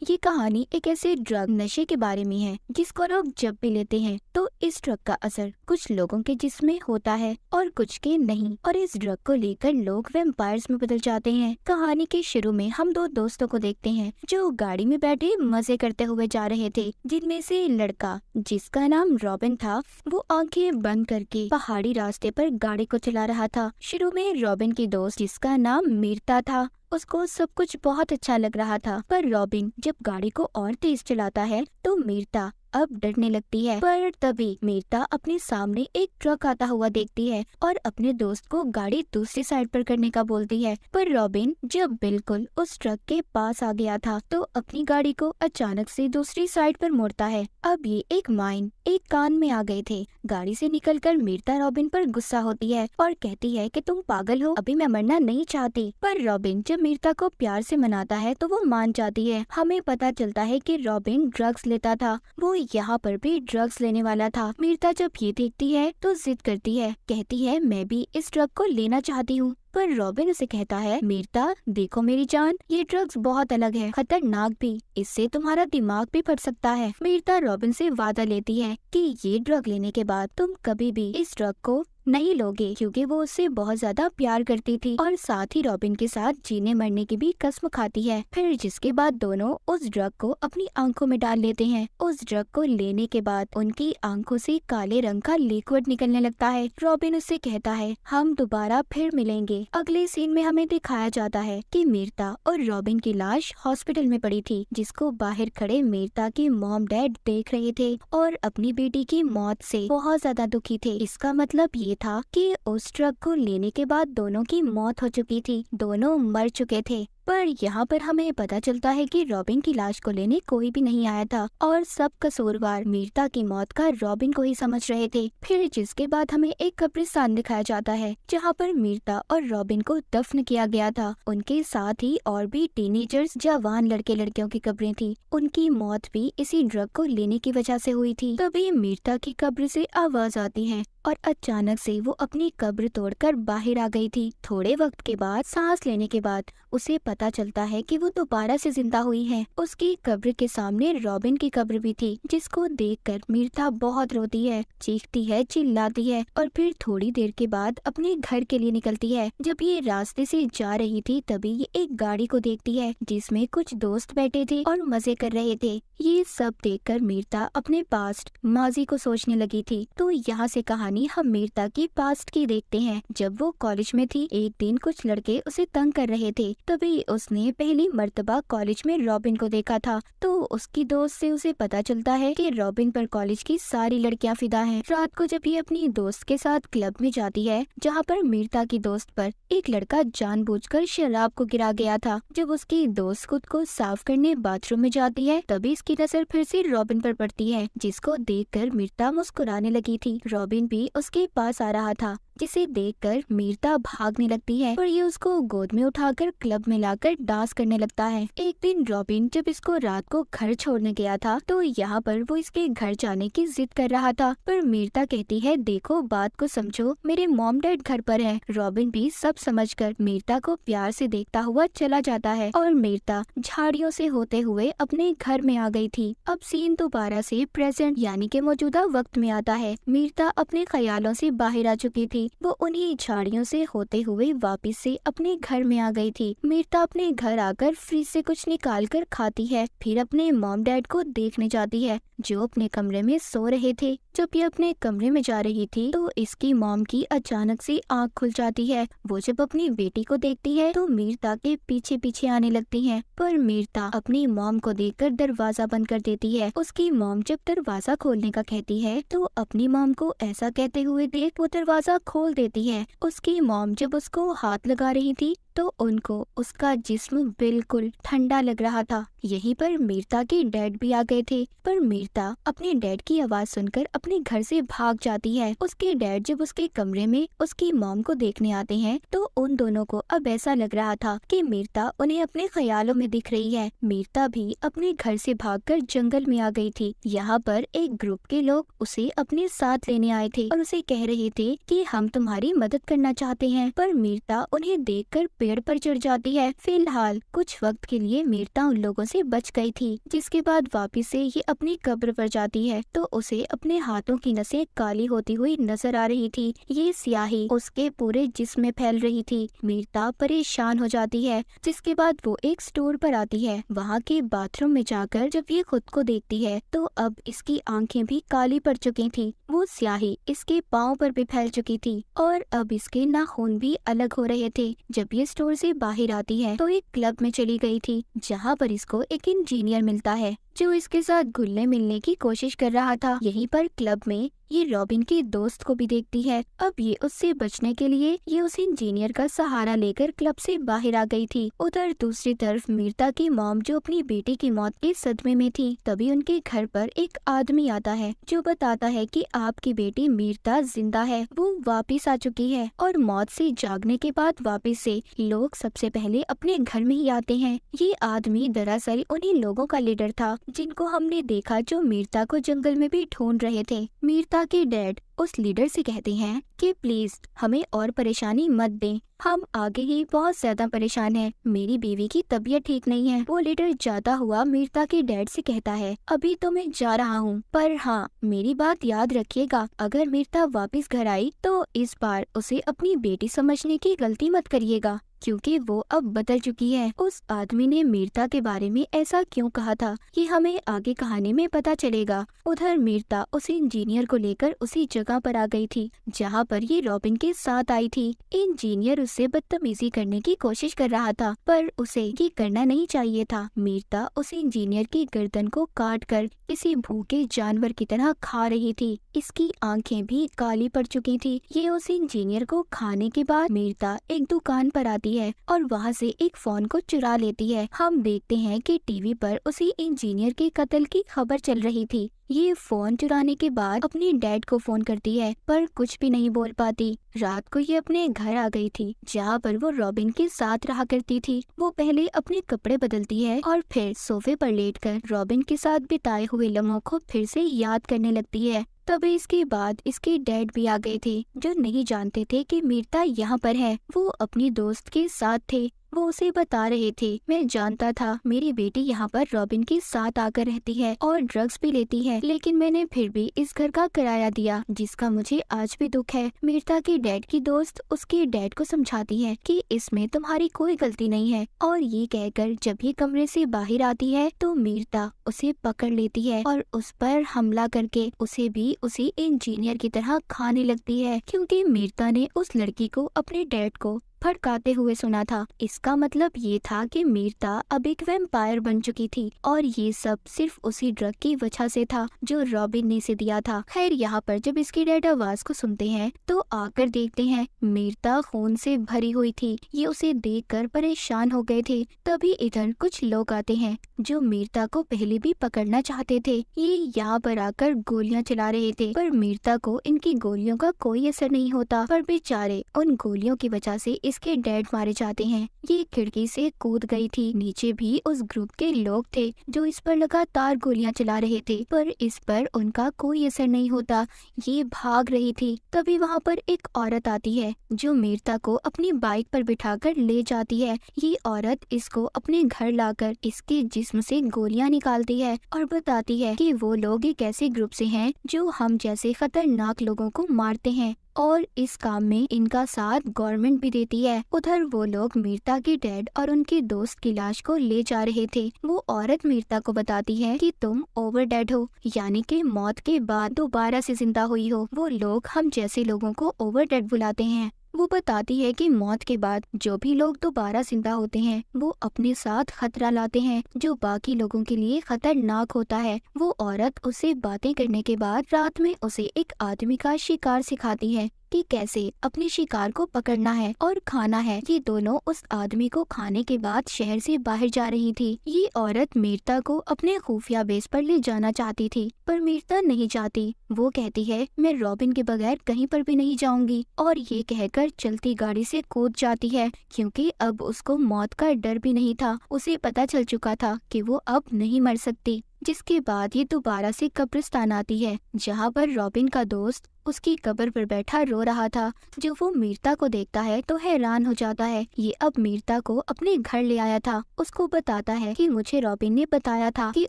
ये कहानी एक ऐसे ड्रग नशे के बारे में है जिसको लोग जब भी लेते हैं तो इस ड्रग का असर कुछ लोगों के जिस्म में होता है और कुछ के नहीं, और इस ड्रग को लेकर लोग वैम्पायर्स में बदल जाते हैं। कहानी के शुरू में हम दो दोस्तों को देखते हैं जो गाड़ी में बैठे मजे करते हुए जा रहे थे। जिनमें से लड़का जिसका नाम रॉबिन था वो आंखें बंद करके पहाड़ी रास्ते पर गाड़ी को चला रहा था। शुरू में रॉबिन की दोस्त जिसका नाम मीरता था उसको सब कुछ बहुत अच्छा लग रहा था, पर रॉबिन जब गाड़ी को और तेज चलाता है तो मीरता अब डरने लगती है। पर तभी मीरता अपने सामने एक ट्रक आता हुआ देखती है और अपने दोस्त को गाड़ी दूसरी साइड पर करने का बोलती है। पर रॉबिन जब बिल्कुल उस ट्रक के पास आ गया था तो अपनी गाड़ी को अचानक से दूसरी साइड पर मोड़ता है। अब ये एक माइन एक कान में आ गए थे। गाड़ी से निकलकर मीरता रॉबिन पर गुस्सा होती है और कहती है कि तुम पागल हो, अभी मैं मरना नहीं चाहती। पर रॉबिन जब मीरता को प्यार से मनाता है तो वो मान जाती है। हमें पता चलता है कि रॉबिन ड्रग्स लेता था, वो यहाँ पर भी ड्रग्स लेने वाला था। मीरता जब ये देखती है तो जिद करती है, कहती है मैं भी इस ड्रग को लेना चाहती हूँ। पर रॉबिन उसे कहता है, मीरता देखो मेरी जान, ये ड्रग्स बहुत अलग है, खतरनाक भी, इससे तुम्हारा दिमाग भी फट सकता है। मीरता रॉबिन से वादा लेती है कि ये ड्रग लेने के बाद तुम कभी भी इस ड्रग को नहीं लोगे, क्योंकि वो उससे बहुत ज्यादा प्यार करती थी और साथ ही रॉबिन के साथ जीने मरने की भी कसम खाती है। फिर जिसके बाद दोनों उस ड्रग को अपनी आंखों में डाल लेते हैं। उस ड्रग को लेने के बाद उनकी आंखों से काले रंग का लिक्विड निकलने लगता है। रॉबिन उससे कहता है हम दोबारा फिर मिलेंगे। अगले सीन में हमें दिखाया जाता है कि मीरता और रॉबिन की लाश हॉस्पिटल में पड़ी थी, जिसको बाहर खड़े मीरता के मॉम डैड देख रहे थे और अपनी बेटी की मौत से बहुत ज्यादा दुखी थे। इसका मतलब ये था कि उस ट्रक को लेने के बाद दोनों की मौत हो चुकी थी, दोनों मर चुके थे। पर यहाँ पर हमें पता चलता है कि रॉबिन की लाश को लेने कोई भी नहीं आया था और सब कसूरवार मीरता की मौत का रॉबिन को ही समझ रहे थे। फिर जिसके बाद हमें एक कब्रिस्तान दिखाया जाता है जहाँ पर मीरता और रॉबिन को दफन किया गया था। उनके साथ ही और भी टीनेजर्स जवान लड़के लड़कियों की कब्रें थी। उनकी मौत भी इसी ड्रग को लेने की वजह से हुई थी। तभी मीरता की कब्र से आवाज आती है और अचानक से वो अपनी कब्र तोड़कर बाहर आ गई थी। थोड़े वक्त के बाद सांस लेने के बाद उसे पता चलता है कि वो दोबारा से जिंदा हुई है। उसकी कब्र के सामने रॉबिन की कब्र भी थी, जिसको देखकर मीरता बहुत रोती है, चीखती है, चिल्लाती है और फिर थोड़ी देर के बाद अपने घर के लिए निकलती है। जब ये रास्ते से जा रही थी तभी ये एक गाड़ी को देखती है जिसमें कुछ दोस्त बैठे थे और मजे कर रहे थे। ये सब देखकर मीरता अपने पास्ट माजी को सोचने लगी थी। तो यहाँ से कहानी हम मीरता की पास्ट की देखते हैं। जब वो कॉलेज में थी एक दिन कुछ लड़के उसे तंग कर रहे थे, तभी उसने पहली मर्तबा कॉलेज में रॉबिन को देखा था। तो उसकी दोस्त से उसे पता चलता है कि रॉबिन पर कॉलेज की सारी लड़कियां फिदा हैं। रात को जब ये अपनी दोस्त के साथ क्लब में जाती है जहाँ पर मीरता की दोस्त पर एक लड़का जानबूझकर शराब को गिरा गया था, जब उसकी दोस्त खुद को साफ करने बाथरूम में जाती है तभी इसकी नजर फिर से रॉबिन पर पड़ती है, जिसको देखकर मीरता मुस्कुराने लगी थी। रॉबिन भी उसके पास आ रहा था, जिसे देखकर मीरता भागने लगती है और ये उसको गोद में उठाकर क्लब में लाकर डांस करने लगता है। एक दिन रॉबिन जब इसको रात को घर छोड़ने गया था तो यहाँ पर वो इसके घर जाने की जिद कर रहा था, पर मीरता कहती है देखो बात को समझो, मेरे मॉम डैड घर पर है। रॉबिन भी सब समझकर मीरता को प्यार से देखता हुआ चला जाता है और मीरता झाड़ियों से होते हुए अपने घर में आ गई थी। अब सीन दोबारा से प्रेजेंट यानी के मौजूदा वक्त में आता है। मीरता अपने ख्यालों से बाहर आ चुकी थी, वो उन्हीं झाड़ियों से होते हुए वापस से अपने घर में आ गई थी। मीरता अपने घर आकर फ्रिज से कुछ निकाल कर खाती है, फिर अपने मॉम डैड को देखने जाती है जो अपने कमरे में सो रहे थे। जब ये अपने कमरे में जा रही थी तो इसकी मॉम की अचानक से आँख खुल जाती है। वो जब अपनी बेटी को देखती है तो मीरता के पीछे पीछे आने लगती है, पर मीरता अपनी मॉम को देखकर दरवाजा बंद कर देती है। उसकी मॉम जब दरवाजा खोलने का कहती है तो अपनी मॉम को ऐसा कहते हुए देख वो दरवाजा खोल देती है। उसकी मॉम जब उसको हाथ लगा रही थी तो उनको उसका जिस्म बिल्कुल ठंडा लग रहा था। यहीं पर मीरता के डैड भी आ गए थे, पर मीरता अपने डैड की आवाज सुनकर अपने घर से भाग जाती है। उसके डैड जब उसके कमरे में उसकी मॉम को देखने आते हैं तो उन दोनों को अब ऐसा लग रहा था कि मीरता उन्हें अपने ख्यालों में दिख रही है। मीरता भी अपने घर से भागकर जंगल में आ गई थी। यहाँ पर एक ग्रुप के लोग उसे अपने साथ लेने आए थे और उसे कह रहे थे कि हम तुम्हारी मदद करना चाहते हैं, पर मीरता उन्हें देखकर पेड़ पर चढ़ जाती है। फिलहाल कुछ वक्त के लिए मीरता उन लोगों से बच गई थी, जिसके बाद वापिस से ये अपनी कब्र पर जाती है तो उसे अपने हाथों की नसें काली होती हुई नजर आ रही थी। ये स्याही उसके पूरे जिस्म में फैल रही थी। मीरता परेशान हो जाती है, जिसके बाद वो एक स्टोर पर आती है। वहाँ के बाथरूम में जाकर जब ये खुद को देखती है तो अब इसकी आंखें भी काली पड़ चुकी थी। वो स्याही इसके पाँव पर भी फैल चुकी थी और अब इसके नाखून भी अलग हो रहे थे। जब ये स्टोर से बाहर आती है तो एक क्लब में चली गई थी, जहाँ पर इसको एक इंजीनियर मिलता है जो इसके साथ घुलने मिलने की कोशिश कर रहा था। यहीं पर क्लब में ये रॉबिन के दोस्त को भी देखती है। अब ये उससे बचने के लिए ये उस इंजीनियर का सहारा लेकर क्लब से बाहर आ गई थी। उधर दूसरी तरफ मीरता की मॉम जो अपनी बेटी की मौत के सदमे में थी, तभी उनके घर पर एक आदमी आता है जो बताता है कि आपकी बेटी मीरता जिंदा है, वो वापिस आ चुकी है। और मौत से जागने के बाद वापिस से लोग सबसे पहले अपने घर में ही आते हैं। ये आदमी दरअसल उन्हीं लोगों का लीडर था जिनको हमने देखा जो मीरता को जंगल में भी ढूंढ रहे थे। मीरता के डैड उस लीडर से कहते हैं कि प्लीज हमें और परेशानी मत दें, हम आगे ही बहुत ज्यादा परेशान हैं। मेरी बीवी की तबीयत ठीक नहीं है। वो लीडर जाता हुआ मीरता के डैड से कहता है, अभी तो मैं जा रहा हूँ, पर हाँ मेरी बात याद रखिएगा, अगर मीरता वापस घर आई तो इस बार उसे अपनी बेटी समझने की गलती मत करिएगा, क्योंकि वो अब बदल चुकी है। उस आदमी ने मीरता के बारे में ऐसा क्यों कहा था, ये हमें आगे कहानी में पता चलेगा। उधर मीरता उस इंजीनियर को लेकर उसी जगह पर आ गई थी जहाँ पर ये रॉबिन के साथ आई थी। इंजीनियर उससे बदतमीजी करने की कोशिश कर रहा था, पर उसे ये करना नहीं चाहिए था। मीरता उस इंजीनियर की गर्दन को काट कर किसी भूखे जानवर की तरह खा रही थी। इसकी आंखें भी काली पड़ चुकी थी। ये उस इंजीनियर को खाने के बाद मीरता एक दुकान पर आती है और वहाँ से एक फोन को चुरा लेती है। हम देखते हैं कि टीवी पर उसी इंजीनियर के कत्ल की खबर चल रही थी। ये फोन चुराने के बाद अपने डैड को फोन करती है, पर कुछ भी नहीं बोल पाती। रात को ये अपने घर आ गई थी जहाँ पर वो रॉबिन के साथ रहा करती थी। वो पहले अपने कपड़े बदलती है और फिर सोफे पर लेटकर रॉबिन के साथ बिताए हुए लम्हों को फिर से याद करने लगती है। तभी इसके बाद इसके डैड भी आ गए थे जो नहीं जानते थे कि मीरता यहाँ पर है। वो अपनी दोस्त के साथ थे। वो उसे बता रहे थे, मैं जानता था मेरी बेटी यहाँ पर रॉबिन के साथ आकर रहती है और ड्रग्स भी लेती है, लेकिन मैंने फिर भी इस घर का किराया दिया, जिसका मुझे आज भी दुख है। मीरता के डैड की दोस्त उसके डैड को समझाती है कि इसमें तुम्हारी कोई गलती नहीं है, और ये कहकर जब ये कमरे से बाहर आती है तो मीरता उसे पकड़ लेती है और उस पर हमला करके उसे भी उसी इंजीनियर की तरह खाने लगती है, क्योंकि मीरता ने उस लड़की को अपने डैड को फड़काते हुए सुना था। इसका मतलब ये था कि मीरता अब एक वैम्पायर बन चुकी थी और ये सब सिर्फ उसी ड्रग की वजह से था जो रॉबिन ने इसे दिया था। खैर यहाँ पर जब इसके डैड आवाज को सुनते हैं तो आकर देखते हैं मीरता खून से भरी हुई थी। ये उसे देखकर परेशान हो गए थे। तभी इधर कुछ लोग आते हैं जो मीरता को पहले भी पकड़ना चाहते थे। ये यहाँ पर आकर गोलियां चला रहे थे, पर मीरता को इनकी गोलियों का कोई असर नहीं होता। पर बेचारे उन गोलियों की वजह से इसके डैड मारे जाते हैं। ये खिड़की से कूद गई थी। नीचे भी उस ग्रुप के लोग थे जो इस पर लगातार गोलियां चला रहे थे, पर इस पर उनका कोई असर नहीं होता। ये भाग रही थी। तभी वहाँ पर एक औरत आती है जो मीरता को अपनी बाइक पर बिठाकर ले जाती है। ये औरत इसको अपने घर लाकर इसके जिस्म से गोलियां निकालती है और बताती है कि वो लोग एक ऐसे ग्रुप से हैं जो हम जैसे खतरनाक लोगों को मारते हैं और इस काम में इनका साथ गवर्नमेंट भी देती है। उधर वो लोग मीरता के डैड और उनके दोस्त की लाश को ले जा रहे थे। वो औरत मीरता को बताती है कि तुम ओवर डेड हो, यानी कि मौत के बाद दोबारा से जिंदा हुई हो। वो लोग हम जैसे लोगों को ओवर डेड बुलाते हैं। वो बताती है कि मौत के बाद जो भी लोग दोबारा जिंदा होते हैं वो अपने साथ खतरा लाते हैं जो बाकी लोगों के लिए खतरनाक होता है। वो औरत उससे बातें करने के बाद रात में उसे एक आदमी का शिकार सिखाती है कि कैसे अपने शिकार को पकड़ना है और खाना है। ये दोनों उस आदमी को खाने के बाद शहर से बाहर जा रही थी। ये औरत मीरता को अपने खुफिया बेस पर ले जाना चाहती थी, पर मीरता नहीं चाहती। वो कहती है मैं रॉबिन के बगैर कहीं पर भी नहीं जाऊंगी, और ये कहकर चलती गाड़ी से कूद जाती है, क्योंकि अब उसको मौत का डर भी नहीं था। उसे पता चल चुका था कि वो अब नहीं मर सकती। जिसके बाद ये दोबारा से कब्रिस्तान आती है जहाँ पर रॉबिन का दोस्त उसकी कब्र पर बैठा रो रहा था। जब वो मीरता को देखता है तो हैरान हो जाता है। ये अब मीरता को अपने घर ले आया था। उसको बताता है कि मुझे रॉबिन ने बताया था कि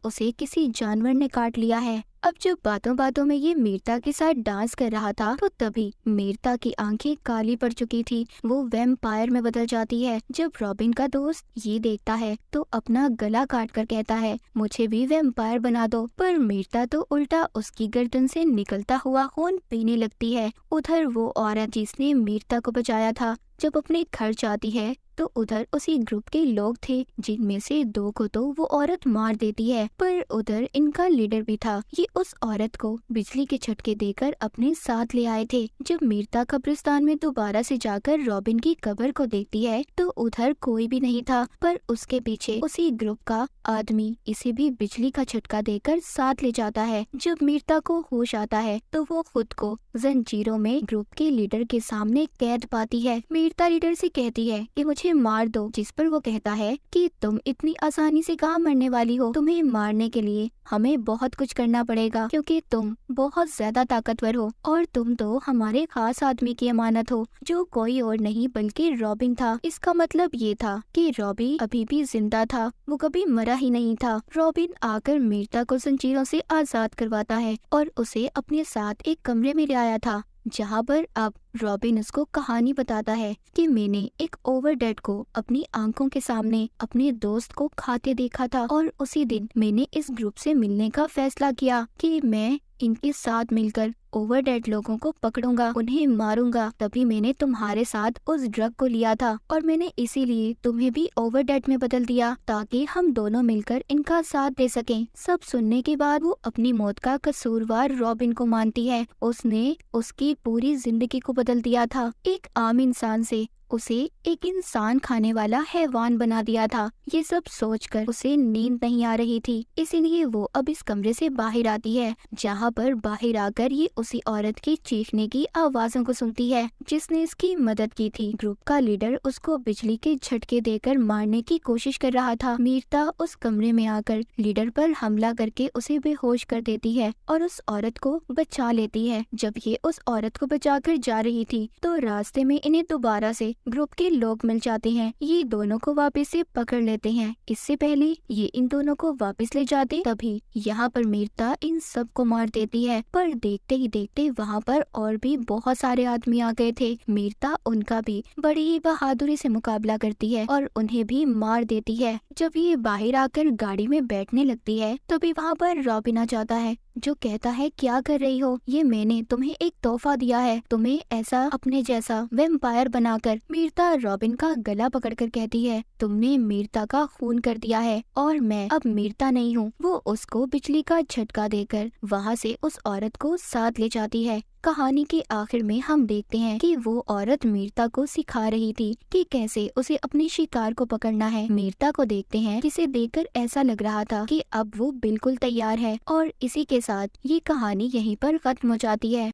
उसे किसी जानवर ने काट लिया है। अब जब बातों बातों में ये मीरता के साथ डांस कर रहा था तो तभी मीरता की आंखें काली पड़ चुकी थी। वो वैम्पायर में बदल जाती है। जब रॉबिन का दोस्त ये देखता है तो अपना गला काट कर कहता है, मुझे भी वैम्पायर बना दो। पर मीरता तो उल्टा उसकी गर्दन से निकलता हुआ खून पीने लगती है। उधर वो औरत जिसने मीरता को बचाया था जब अपने घर जाती है तो उधर उसी ग्रुप के लोग थे जिनमें से 2 को तो वो औरत मार देती है। पर उधर इनका लीडर भी था। ये उस औरत को बिजली के झटके देकर अपने साथ ले आए थे। जब मीरता कब्रिस्तान में दोबारा से जाकर रॉबिन की कब्र को देखती है तो उधर कोई भी नहीं था। पर उसके पीछे उसी ग्रुप का आदमी इसे भी बिजली का झटका देकर साथ ले जाता है। जब मीरता को होश आता है तो वो खुद को जंजीरों में ग्रुप के लीडर के सामने कैद पाती है। मीरता लीडर से कहती है कि मुझे मार दो, जिस पर वो कहता है कि तुम इतनी आसानी से कहाँ मरने वाली हो। तुम्हें मारने के लिए हमें बहुत कुछ करना पड़ेगा क्योंकि तुम बहुत ज्यादा ताकतवर हो और तुम तो हमारे खास आदमी की अमानत हो जो कोई और नहीं बल्कि रॉबिन था। इसका मतलब ये था कि रॉबिन अभी भी जिंदा था, वो कभी मरा ही नहीं था। रॉबिन आकर मीरता को जंजीरों से आजाद करवाता है और उसे अपने साथ एक कमरे में ले आया था जहाँ पर अब रॉबिन उसको कहानी बताता है कि मैंने एक ओवरडेड को अपनी आंखों के सामने अपने दोस्त को खाते देखा था और उसी दिन मैंने इस ग्रुप से मिलने का फैसला किया कि मैं इनके साथ मिलकर ओवरडेड लोगों को पकड़ूंगा, उन्हें मारूंगा। तभी मैंने तुम्हारे साथ उस ड्रग को लिया था और मैंने इसीलिए तुम्हें भी ओवरडेड में बदल दिया ताकि हम दोनों मिलकर इनका साथ दे सकें। सब सुनने के बाद वो अपनी मौत का कसूरवार रॉबिन को मानती है। उसने उसकी पूरी जिंदगी को बदल दिया था। एक आम इंसान से उसे एक इंसान खाने वाला हैवान बना दिया था। ये सब सोचकर उसे नींद नहीं आ रही थी, इसीलिए वो अब इस कमरे से बाहर आती है जहाँ पर बाहर आकर ये उसी औरत की चीखने की आवाजों को सुनती है जिसने इसकी मदद की थी। ग्रुप का लीडर उसको बिजली के झटके देकर मारने की कोशिश कर रहा था। मीरता उस कमरे में आकर लीडर पर हमला करके उसे बेहोश कर देती है और उस औरत को बचा लेती है। जब ये उस औरत को बचाकर जा रही थी तो रास्ते में इन्हें दोबारा से ग्रुप के लोग मिल जाते हैं। ये दोनों को वापस से पकड़ लेते हैं। इससे पहले ये इन दोनों को वापस ले जाते तभी यहाँ पर मीरता इन सब को मार देती है। पर देखते ही देखते वहाँ पर और भी बहुत सारे आदमी आ गए थे। मीरता उनका भी बड़ी ही बहादुरी से मुकाबला करती है और उन्हें भी मार देती है। जब ये बाहर आकर गाड़ी में बैठने लगती है तभी वहाँ पर रॉबिन आ जाता है जो कहता है, क्या कर रही हो? ये मैंने तुम्हें एक तोहफा दिया है, तुम्हें ऐसा अपने जैसा वैम्पायर बनाकर। मीरता रॉबिन का गला पकड़कर कहती है, तुमने मीरता का खून कर दिया है और मैं अब मीरता नहीं हूँ। वो उसको बिजली का झटका देकर वहाँ से उस औरत को साथ ले जाती है। कहानी के आखिर में हम देखते हैं कि वो औरत मीरता को सिखा रही थी कि कैसे उसे अपने शिकार को पकड़ना है। मीरता को देखते हैं जिसे देखकर ऐसा लग रहा था कि अब वो बिल्कुल तैयार है और इसी के साथ ये कहानी यहीं पर खत्म हो जाती है।